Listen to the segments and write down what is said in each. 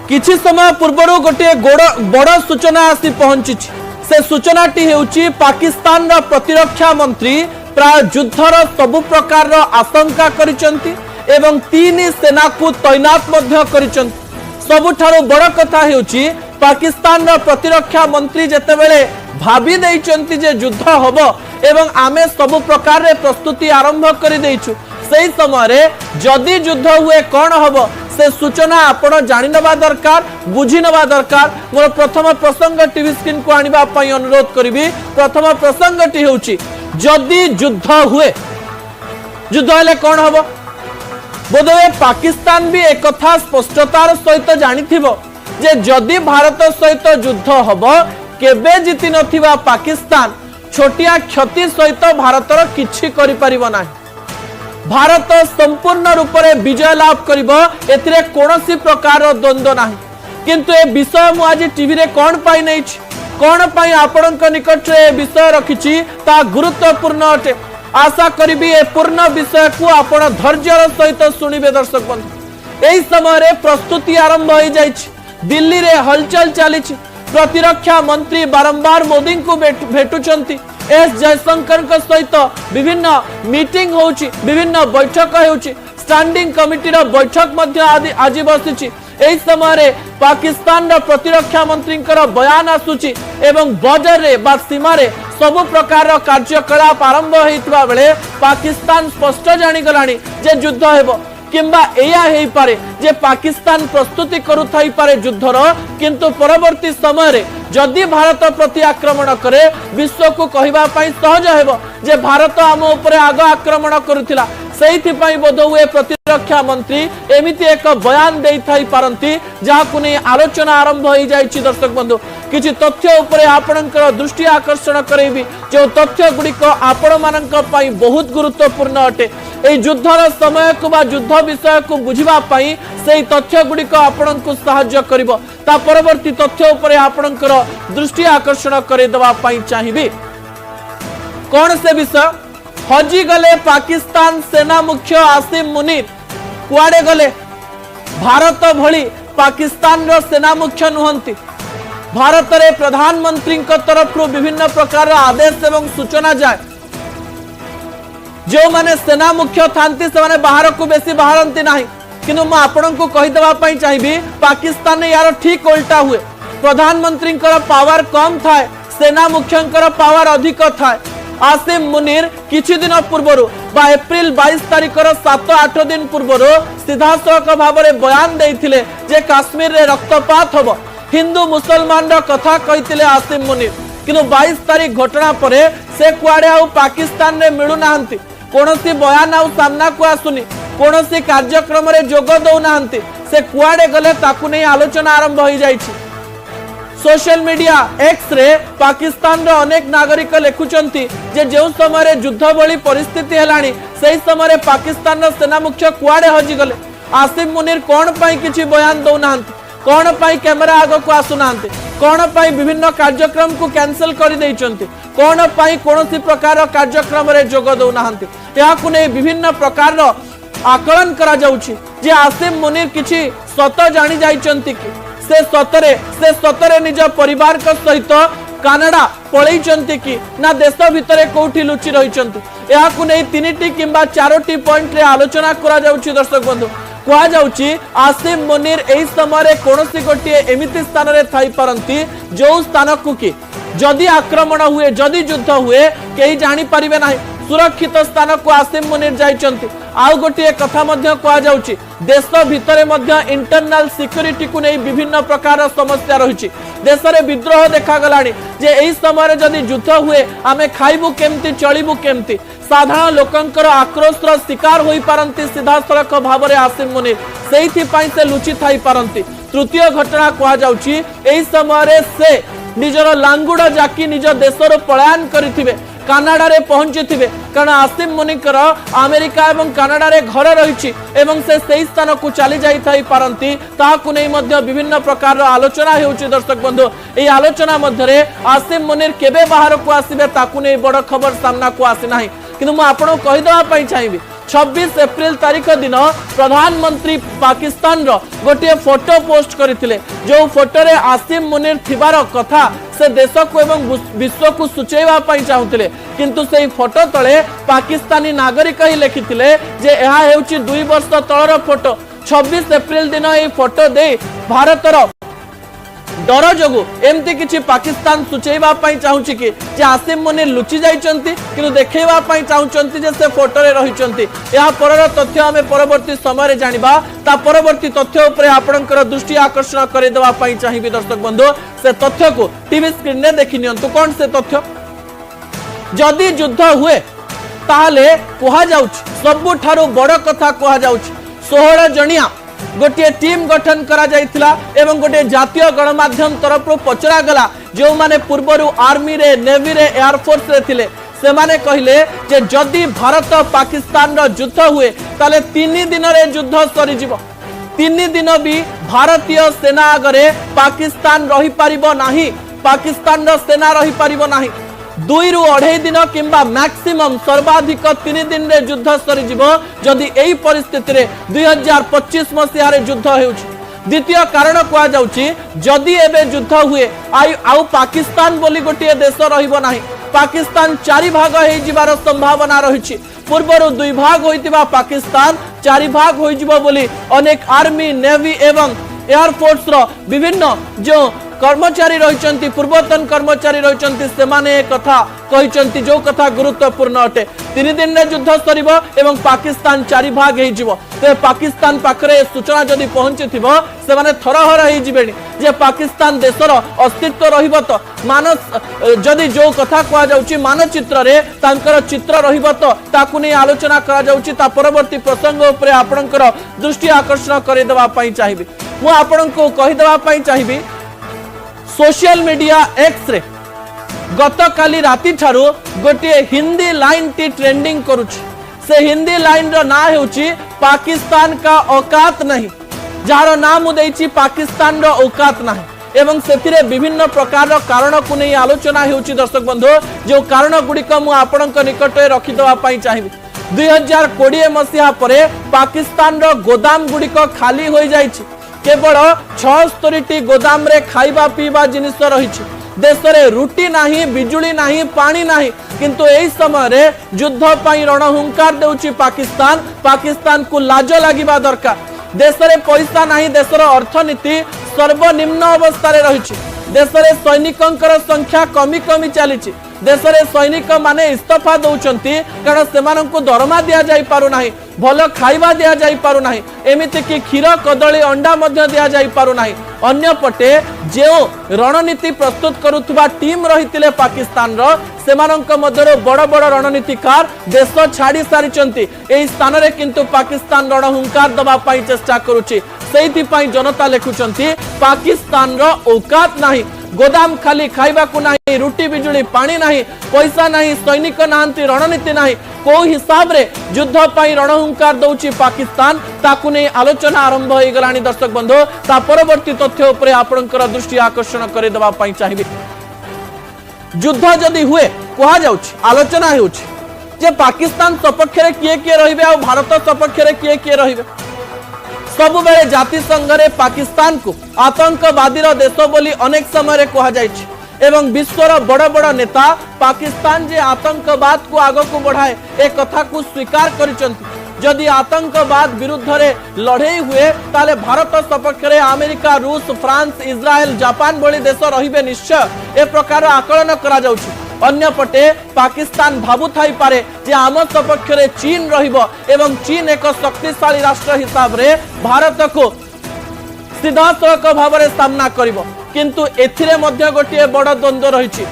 किछि समय पूर्वर गोटे बड़ सूचना आसी पहुंची। से सूचनाटी हेउची पाकिस्तान रा प्रतिरक्षा मंत्री प्राय युद्धर सबु प्रकार आशंका करिसंती एवं 3 सेना को तैनात मध्य करिसंती। सबुठारो बड़ कथा हेउची पाकिस्तान रा प्रतिरक्षा मंत्री जेतेबेले भाबी देइचंती जे युद्ध होबो एवं आमे सबु प्रकार रे प्रस्तुति आरंभ करि देइछु। सेही समय रे जदि युद्ध हुए कौन होबो से सूचना आपण जानि नबा दरकार, बुझी नबा दरकार। मोर प्रथम प्रसंग टीवी स्क्रीन को आनिबा पई अनुरोध करिवि। प्रथम प्रसंगटी हेउची जदि युद्ध हुए, युद्ध हेले कौन होबो? बोधवे पाकिस्तान भी एक कथा स्पष्टतार सहित जानिथिबो जे जदि भारत सहित युद्ध होबो केबे जिति नथिबा पाकिस्तान छोटिया क्षति सहित भारतर किछि करि परिबो नाही। भारत संपूर्ण रूप से विजय लाभ करिबो, एथिरे कोनोसी प्रकार द्वंद्व नाही। किंतु ए विषय मु आज टीवी रे कोन पाई नै छी, कोन पाई आपनक निकट रे विषय रखिछि ता गुरुत्वपूर्ण अटे। आशा करिबी ए पूर्ण विषय को आपण धैर्यर सहित सुनिबे दर्शक बंधु। एही समय रे प्रस्तुति आरंभ हो जाय छी। दिल्ली रे हलचल चली छी। प्रतिरक्षा मंत्री बारंबार मोदी को भेटुचंती। एस जयशंकर सहित विभिन्न मीटिंग होउची, विभिन्न बैठक होउची। स्टैंडिंग कमिटी रो बैठक मध्य आज बसिची। एही समय रे पाकिस्तान रो प्रतिरक्षा मंत्री बयान आसुची एवं बॉर्डर रे बा सीमा रे सब प्रकार रो कार्यकलाप आरंभ होइतबा बेले पाकिस्तान स्पष्ट जानि गलानी जे युद्ध हेबो किंबा एया हेई पारे जे पाकिस्तान प्रस्तुति करुथाई पारे युद्धर। किंतु परवर्ती समय रे जदि भारत प्रति आक्रमण करे विश्व को कहिबा पई सहज हेबो जे भारत आम उपरे आग आक्रमण करुथिला। सेहिथि पई बोध हुए प्रतिरक्षा मंत्री एमिति एक बयान देई थाई पारंती जाहाकु नै आलोचना आरंभ होई जायछि। दर्शक बंधु किछि तथ्य उपरे आपणकर दृष्टि आकर्षण करैबी जो तथ्य गुडिक आपण मानक पई बहुत गुरुत्वपूर्ण अटे। ए युद्धर समय को बा युद्ध विषय को बुझिबा पई सेही तथ्य गुडिक आपणक सहाय्य करिवो। ता परवर्ती तथ्य उपरे आपणकर दृष्टि आकर्षण करे दबा पई चाहिबी। कोन से विषय? हजी गले पाकिस्तान सेना मुख्य आसिम मुनीर कुआडे गले? भारत भली पाकिस्तान रो सेना मुख्य नुहंती। भारत रे प्रधानमंत्री तरफ विभिन्न प्रकार आदेश एवं सूचना जाए। जो माने सेना मुख्य थांती से माने बाहर को बेसी बाहरंती नाही। किंतु मैं आपन को कहि देबा पई चाहिबी पाकिस्तान ने यार ठीक उल्टा हुए। प्रधानमंत्री पावर कम थाए, सेना मुख्यंकर पावर अधिक थाए। आसिम मुनीर किछि दिन पूर्वर बा एप्रिल 22 तारिख 7-8 दिन पूर्वर सीधासख भाव में बयान देइथिले जे काश्मीर रे रक्तपात होबो। हिंदू मुसलमान रो कथा कहिथिले आसिम मुनीर। किंतु 22 तारिख घटना परे से कुआडे आउ पाकिस्तान रे मिलु नाहंती। कोनोसी बयान आउ सामना को आसुनी, कोनोसी कार्यक्रम रे जोग दउ नाहंती। से कुआडे गले ताकु नै आलोचना आरंभ होई जायछि। Social media X ray Pakistan रो अनेक नागरिक लिखुचंती जे जो समय रे युद्ध भली परिस्थिति हेलानी सेही समय रे पाकिस्तान रो सेना मुख्य कुआडे हजि गले। आसिम मुनीर कोन पई किछि बयान दउ नाहंती, कोन पई कैमरा आगो को आसु नाहंती, कोन पई विभिन्न कार्यक्रम को कैंसिल करि दैचंती, कोन पई कोनोसी प्रकार कार्यक्रम रे जोग दउ नाहंती। याकु नै विभिन्न प्रकार रो आकलन करा जाउछि जे आसिम मुनीर किछि सत जानि जाइचंती कि से सतरे निज परिवार का सहित कनाडा पळैचंती कि ना देश भितरे कोठी लुचि रहिचंती। याकु नै 3टी किंबा 4टी पॉइंट रे आलोचना करा जाउछि। दर्शक बंधु कहा जाउछि आसिम मुनीर एही समय रे कोनोसी गोटिए एमिति स्थान रे थाई परंती जो स्थान को कि जदि आक्रमण हुए, जदि युद्ध हुए केही जानि परिबे नाही। सुरक्षित स्थान को आसिम मुनीर जाइचंती। आउ गोटिए कथा मध्य कहा जाउछि देश भितरे मध्य इंटरनल सिक्योरिटी को नै विभिन्न प्रकार समस्या रहिछि। देश रे विद्रोह देखा गलानी जे एही समय रे जदि युद्ध हुए आमे खाइबु केमती, चलिबु केमती। साधारण लोकंकर आक्रोशर शिकार होई पारंती सीधासलख भाव में आसिम मुनीर। सेहिथि पई से लुचि थाई पारंती। तृतीय घटना कहा जाउछि एही समय रे से निजर लांगुड़ जाकी निज देशर पलायन करिथिबे, कनाडा रे पहुंचीथिबे। कारण आसिम मुनीकर अमेरिका एवं कनाडा रे घर रहिछि एवं से सेही स्थान को चली जाई थाई पारंती। ताहाकु नै मध्य विभिन्न प्रकार आलोचना हेउछि। दर्शक बंधु एही आलोचना मध्य रे आसिम मुनीर केबे बाहर को आसीबे ताकु नै बड़ खबर सामना को आसी नाही। किंतु मु आपन कहि देबा पई चाहिबी 26 एप्रिल तारीख दिन प्रधानमंत्री पाकिस्तान रो गोटे फोटो पोस्ट करथिले जो फोटो रे आसिम मुनीर थिबार कथा से देश को एवं विश्व को सूचेवा पई चाहुथिले किंतु सेही फोटो तळे पाकिस्तानी नागरिक ही लिखिथिले जे एहा हेउची 2 वर्ष तळर फोटो 26 एप्रिल दिन ए फोटो दे भारतर डर जोगु एमती किछि पाकिस्तान सूचेवा पई चाहुछि कि जे आसिम मुनीर लुचि जाइचंती किंतु देखैवा पई चाहुचंती जे से फोटो रे रहिचंती या परर तथ्य हमें परवर्ती समय रे जानिबा ता परवर्ती तथ्य ऊपर आपनकर दृष्टि आकर्षण करे देवा पई चाहिबी दर्शक बंधु से तथ्य को टीवी स्क्रीन ने देखि नियंतु कोन से तथ्य जदि युद्ध हुए ताहले कुहा जाउछि सबुठारु बड़ कथा कुहा जाउछि 16 जणिया गोटे टीम गठन करा जाइथिला एवं गोटे जातीय गणमाध्यम तरफ पचरा गला जो माने पूर्वरु आर्मी रे नेवी रे एयरफोर्स रे थिले से माने कहिले जे जदि भारत पाकिस्तान रो युद्ध हुए ताले 3 दिन रे युद्ध सरी जीवो 3 दिन भी भारतीय सेना आगरे पाकिस्तान रही पारिबो नाही पाकिस्तान रो सेना रही पारिबो नाही 2 रु 2.5 दिन किंबा मैक्सिमम सर्वाधिक 3 दिन रे युद्ध सरी जीवो जदि एई परिस्थिति रे 2025 मसिया रे युद्ध हेउछि द्वितीय कारण कुआ जाउछि जदि एबे युद्ध हुए आउ पाकिस्तान बोली गोटे देश रहिबो नाही पाकिस्तान 4 भाग हे जिबार संभावना रहिछि पूर्वरु 2 भाग होइतिबा पाकिस्तान 4 भाग होई जिवो बोली अनेक आर्मी नेवी एवं एयरफोर्स रो विभिन्न जो कर्मचारी रहिचंती पूर्वतन कर्मचारी रहिचंती से माने कथा कहिचंती जो कथा गुरुत्वपूर्ण अटे 3 दिन रे युद्ध सरीबो एवं पाकिस्तान 4 भाग हे जिवो ते पाकिस्तान पाखरे सूचना जदि पहुंचीथिबो से माने थरहर हे जिबेनी जे पाकिस्तान देशर अस्तित्व रहिबो तो मानस जदि जो कथा कुआ जाउची मानचित्र रे तांकर चित्र रहिबो तो ताकु नै आलोचना करा जाउची ता परवर्ती प्रसंग ऊपर आपनकर दृष्टि आकर्षण करे देबा पई चाहिबी मु आपनको कहि देबा पई चाहिबी सोशल मीडिया एक्स रे गतकाली राति ठारू गोटे हिंदी लाइन टी ट्रेंडिंग करुछि से हिंदी लाइन रो ना हेउछि पाकिस्तान का औकात नहीं जार नाम देछि पाकिस्तान रो औकात नहीं एवं सेथिरे विभिन्न प्रकार रो कारण को नै आलोचना हेउछि दर्शक बंधु जो कारण गुडिक मु आपनक निकट रे रखि देबा पई चाहिबी 2020 मसिया परे पाकिस्तान रो गोदाम गुडिक खाली होई जाइछि केवल 76 गोदाम रे खाइबा पीबा जिनिस रहिछि देश रे रुटी नाही बिजुली नाही पानी नाही किंतु एई समय रे युद्ध पई रणहुंकार देउछि पाकिस्तान को लाज लागिबा दरकार देश रे पैसा नाही देश रो अर्थनीति सर्वनिम्न अवस्था रे रहिछि देश रे सैनिकंकर संख्या कमी कमी चलीछि देश रे सैनिक माने इस्तीफा दउचंती कारण सेमान को दरमा दिया जाई पारु नाही भल खाइबा दिया जाई पारु नाही एमिति कि क्षीर कदली अंडा मध्य दिया जाई पारु नाही अन्य पटे जे रणनीति प्रस्तुत करुथबा टीम रहितिले पाकिस्तान रो सेमानंक मध्यरो बड़ बड़ रणनीतिकार देश छाड़ी सारिचंती एई स्थान रे किंतु पाकिस्तान रणहुंकार दबा पई चेष्टा करूची सेहिति पई जनता लेखुचंती पाकिस्तान रो औकात नाही गोदाम खाली खाइबा को नाही रुटी बिजुली पानी नाही पैसा नाही सैनिक नांती रणनीति नाही को हिसाब रे युद्ध पई रणहुंकार दउची पाकिस्तान ताकु नै आलोचना आरंभ होई गलानी दर्शक बंधु ता परवर्ती तथ्य ऊपर आपनकर दृष्टि आकर्षण करे देबा पई चाहिबी युद्ध जदि हुए कुहा जाउची आलोचना हेउची जे पाकिस्तान सपक्ष रे किए रहिबे आ भारत सपक्ष रे किए रहिबे सब बेले जाति संघ रे पाकिस्तान को आतंकवादी रो देश बोली अनेक समय रे कहा जायछि एवं विश्वर बड़ बड़ नेता पाकिस्तान जे आतंकवाद को आग को बढ़ाए ए कथा को स्वीकार करिसंती जदि आतंकवाद विरुद्ध रे लड़ाई हुए ताले भारत सपक्ष रे अमेरिका रूस फ्रांस इजराइल जापान भली देश रहिबे निश्चय ए प्रकार आकलन करा जाउछि अन्य पटे पाकिस्तान भाबु थाई पारे जे आम सपक्ष रे चीन रहिबो एवं चीन एक शक्तिशाली राष्ट्र हिसाब रे भारत को सीधासलख भाव रे सामना करिबो किंतु एथिरे मध्य गोटे बड़ द्वंद्व रहिछि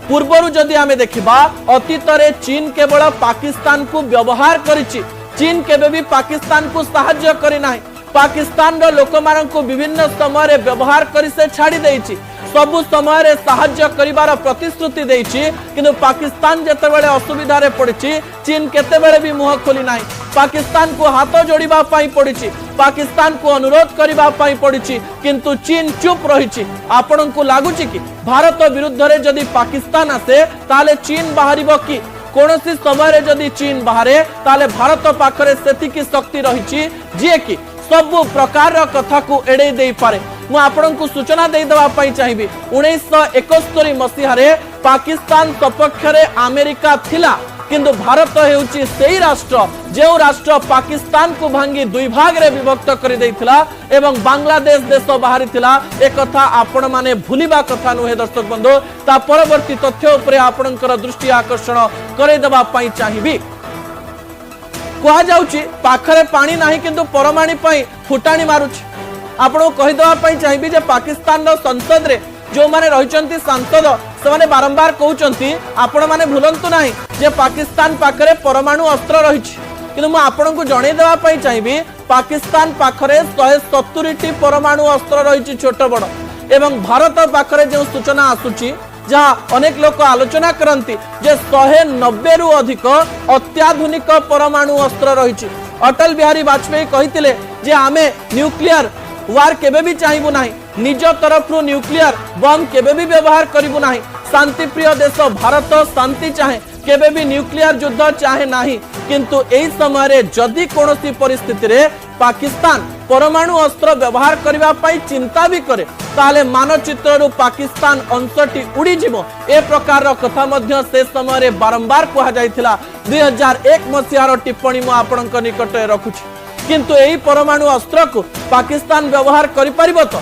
पूर्वरु जदि आमे देखिबा अतीत रे चीन केवल पाकिस्तान को व्यवहार करिछि चीन केबे भी पाकिस्तान को सहायता करि नाही पाकिस्तान रो लोक मान को विभिन्न समय रे व्यवहार करि से छाड़ी देछि सबु समय रे सहायता करिवार प्रतिश्रुति देछि किंतु पाकिस्तान जते बेले असुविधा रे पड़िछि चीन केते बेले भी मुह खोली नाही पाकिस्तान को हाथ जोड़िबा पई पड़िछि पाकिस्तान को अनुरोध करिबा पई पड़िछि किंतु चीन चुप रहिछि आपन को लागुछि कि भारत विरुद्ध रे जदि पाकिस्तान आसे ताले चीन बाहरिबो कि कोनोसी समय जदि चीन बाहरे ताले भारत पाखरे सेतिकी शक्ति रही जे कि सब प्रकार कथा को एड़े दे पारे। मु आपन को सूचना दे दवा पई चाहिबी 1971 मसीह रे पाकिस्तान सपक्ष रे अमेरिका थिला किंतु भारत हेउची सेही राष्ट्र जो राष्ट्र पाकिस्तान को भांगी दुई भाग रे विभक्त कर देथिला एवं बांग्लादेश देश बाहरी थिला। एक कथा आपण माने भूलिबा कथा नुहे दर्शक बंधु। ता परवर्ती तथ्य उपरे आपणकर दृष्टि आकर्षण करे दवा पई चाहिबी। कहा जाउची पाखरे पानी नाही किंतु परमाणी पई फुटाणी मारुची। आपन कहि दवा पई चाहिबी जे पाकिस्तान रो संसद रे जो माने रहिचंती सांसद से माने बारंबार कहउचंती आपण माने भूलंतु नाही जे पाकिस्तान पाखरे परमाणु अस्त्र रहिछि किंतु मु आपन को जणे देवा पई चाहिबी पाकिस्तान पाखरे 170 टी परमाणु अस्त्र रहिछि छोट बड़ एवं भारत पाखरे जो सूचना आसुची जहाँ अनेक लोक आलोचना करती जे 190 रु अधिक अत्याधुनिक परमाणु अस्त्र रही। अटल बिहारी वाजपेयी कही जे आमे न्यूक्लियर वार केबे भी चाहिबू नाही, निज तरफ न्यूक्लियर बम केबे भी व्यवहार करिबू नाही। शांति प्रिय देश भारत शांति चाहे केबे भी न्यूक्लियर युद्ध चाहे नाही। किंतु एई समय रे जदि कोनोसी परिस्थिति रे पाकिस्तान परमाणु अस्त्र व्यवहार करबा पई चिंता भी करे ताले मानचित्र रु पाकिस्तान अंशटी उड़ी जिवो ए प्रकार कथा मध्य से समय रे बारंबार कहा जायथिला। 2001 मसिहार टिप्पणी मु आपनक निकट रखुछि किंतु एई परमाणु अस्त्र को पाकिस्तान व्यवहार करि परिबो तो